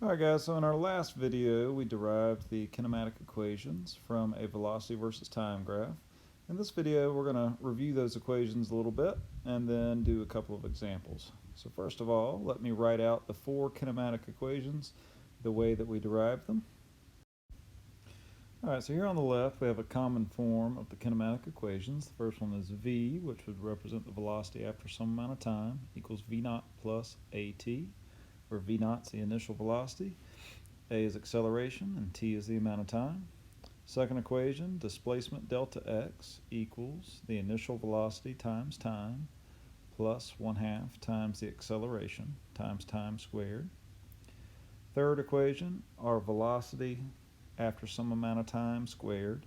Alright guys, so in our last video we derived the kinematic equations from a velocity versus time graph. In this video we're going to review those equations a little bit and then do a couple of examples. So first of all, let me write out the four kinematic equations the way that we derived them. Alright, so here on the left we have a common form of the kinematic equations. The first one is v, which would represent the velocity after some amount of time, equals v naught plus at, where v naught is the initial velocity, a is acceleration, and t is the amount of time. Second equation, displacement delta x equals the initial velocity times time plus 1/2 times the acceleration times time squared. Third equation, our velocity after some amount of time squared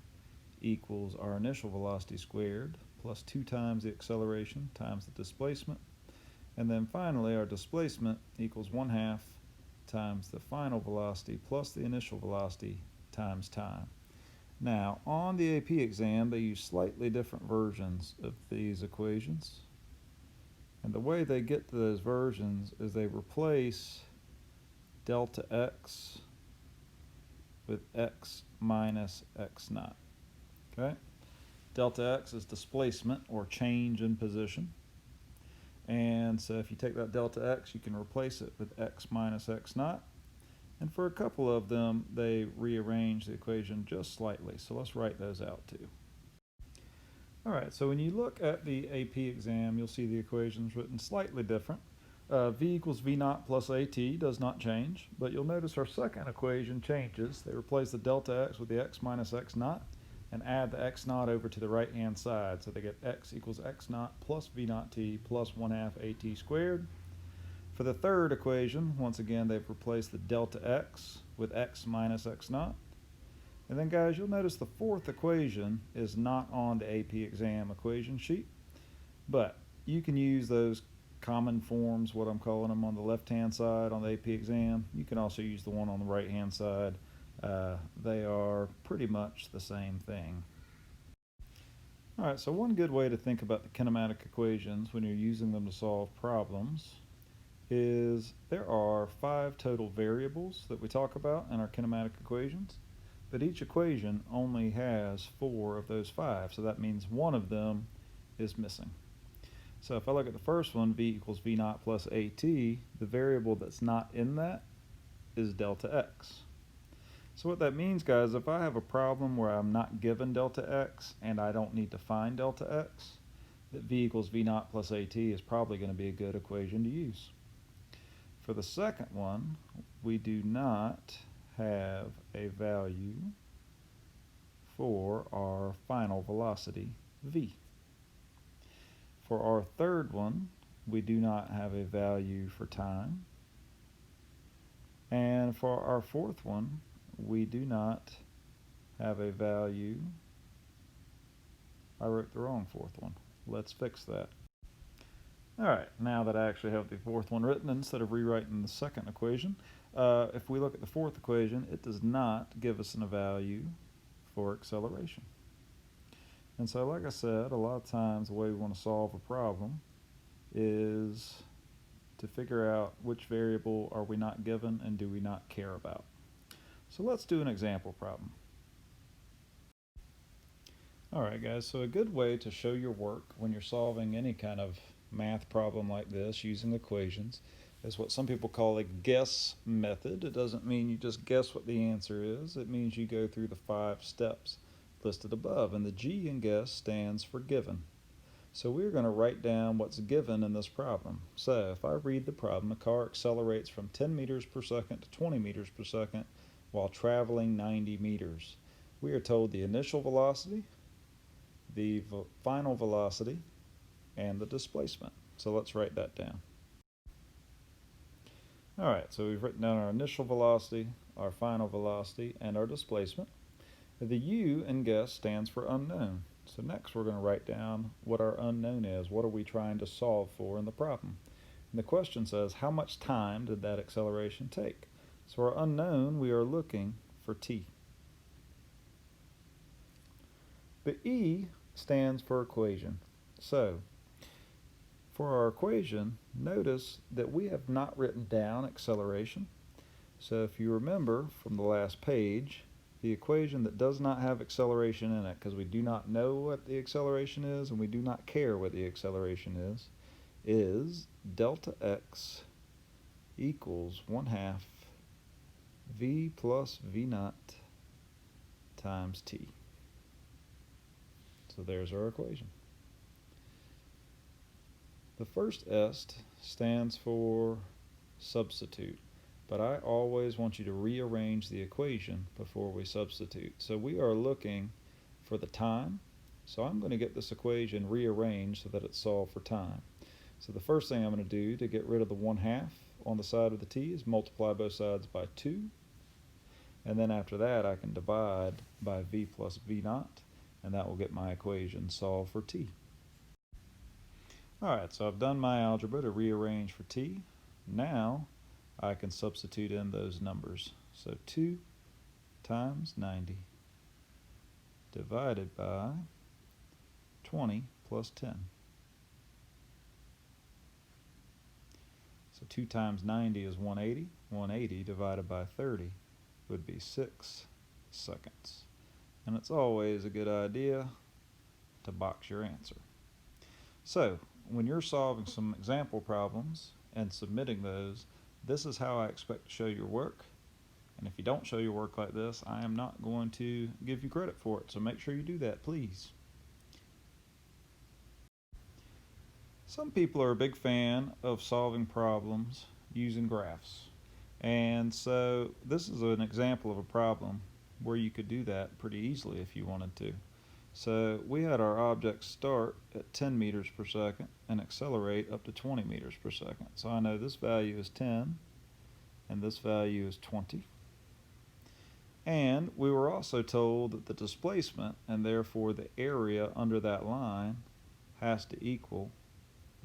equals our initial velocity squared plus 2 times the acceleration times the displacement. And then finally, our displacement equals 1/2 times the final velocity plus the initial velocity times time. Now, on the AP exam, they use slightly different versions of these equations. And the way they get to those versions is they replace delta x with x minus x naught. Okay? Delta x is displacement or change in position. And so if you take that delta x, you can replace it with x minus x naught. And for a couple of them, they rearrange the equation just slightly. So let's write those out too. All right, so when you look at the AP exam, you'll see the equations written slightly different. V equals v naught plus at does not change, but you'll notice our second equation changes. They replace the delta x with the x minus x naught and add the x naught over to the right hand side. So they get x equals x naught plus v naught t plus 1/2 at squared. For the third equation, once again, they've replaced the delta x with x minus x naught. And then guys, you'll notice the fourth equation is not on the AP exam equation sheet, but you can use those common forms, what I'm calling them, on the left hand side on the AP exam. You can also use the one on the right hand side. They are pretty much the same thing. All right, so one good way to think about the kinematic equations when you're using them to solve problems is there are 5 total variables that we talk about in our kinematic equations, but each equation only has 4 of those 5, so that means one of them is missing. So if I look at the first one, v equals v naught plus at, the variable that's not in that is delta x. So what that means, guys, if I have a problem where I'm not given delta x and I don't need to find delta x, that v equals v naught plus at is probably going to be a good equation to use. For the second one, we do not have a value for our final velocity, v. For our third one, we do not have a value for time. And for our fourth one, we do not have a value. I wrote the wrong fourth one. Let's fix that. All right, now that I actually have the fourth one written instead of rewriting the second equation, if we look at the fourth equation, it does not give us a value for acceleration. And so, like I said, a lot of times the way we want to solve a problem is to figure out which variable are we not given and do we not care about. So let's do an example problem. All right, guys, so a good way to show your work when you're solving any kind of math problem like this using equations is what some people call a guess method. It doesn't mean you just guess what the answer is. It means you go through the 5 steps listed above, and the G in guess stands for given. So we're going to write down what's given in this problem. So if I read the problem, a car accelerates from 10 meters per second to 20 meters per second while traveling 90 meters. We are told the initial velocity, the final velocity, and the displacement. So let's write that down. All right, so we've written down our initial velocity, our final velocity, and our displacement. The U in guess stands for unknown. So next we're going to write down what our unknown is. What are we trying to solve for in the problem? And the question says, how much time did that acceleration take? So our unknown, we are looking for t. The E stands for equation. So for our equation, notice that we have not written down acceleration. So if you remember from the last page, the equation that does not have acceleration in it, because we do not know what the acceleration is and we do not care what the acceleration is delta x equals 1/2 v plus v naught times t. So there's our equation. The first S stands for substitute, but I always want you to rearrange the equation before we substitute. So we are looking for the time, so I'm going to get this equation rearranged so that it's solved for time. So the first thing I'm going to do to get rid of the 1/2 on the side of the t is multiply both sides by 2, and then after that I can divide by v plus v naught, and that will get my equation solved for t. Alright, so I've done my algebra to rearrange for t. Now I can substitute in those numbers. So 2 times 90 divided by 20 plus 10. So 2 times 90 is 180. 180 divided by 30 would be 6 seconds. And it's always a good idea to box your answer. So when you're solving some example problems and submitting those, this is how I expect to show your work. And if you don't show your work like this, I am not going to give you credit for it. So make sure you do that, please. Some people are a big fan of solving problems using graphs. And so this is an example of a problem where you could do that pretty easily if you wanted to. So we had our object start at 10 meters per second and accelerate up to 20 meters per second. So I know this value is 10 and this value is 20. And we were also told that the displacement, and therefore the area under that line, has to equal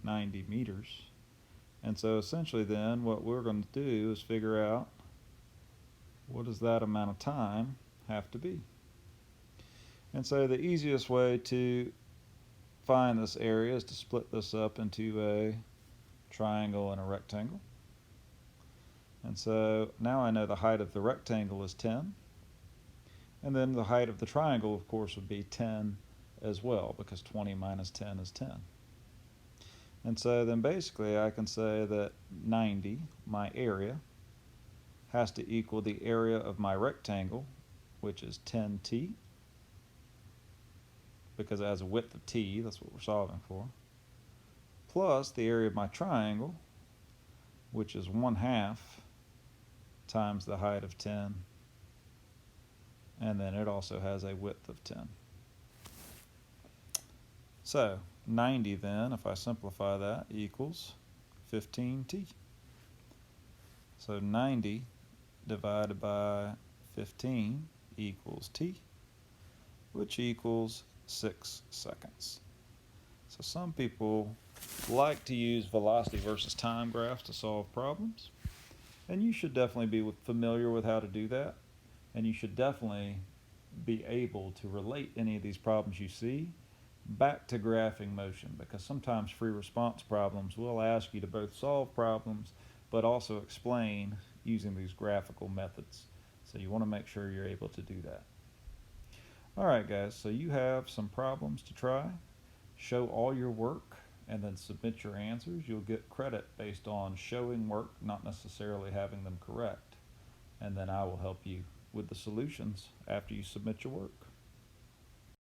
90 meters. And so essentially then what we're going to do is figure out what does that amount of time have to be. And so the easiest way to find this area is to split this up into a triangle and a rectangle. And so now I know the height of the rectangle is 10. And then the height of the triangle, of course, would be 10 as well, because 20 minus 10 is 10. And so then basically I can say that 90, my area, has to equal the area of my rectangle, which is 10t, because it has a width of t, that's what we're solving for, plus the area of my triangle, which is 1/2 times the height of 10, and then it also has a width of 10. So 90 then, if I simplify that, equals 15t. So 90 divided by 15 equals t, which equals 6 seconds. So some people like to use velocity versus time graphs to solve problems, and you should definitely be familiar with how to do that, and you should definitely be able to relate any of these problems you see back to graphing motion, because sometimes free response problems will ask you to both solve problems but also explain using these graphical methods. So you want to make sure you're able to do that. Alright guys, so you have some problems to try. Show all your work and then submit your answers. You'll get credit based on showing work, not necessarily having them correct. And then I will help you with the solutions after you submit your work.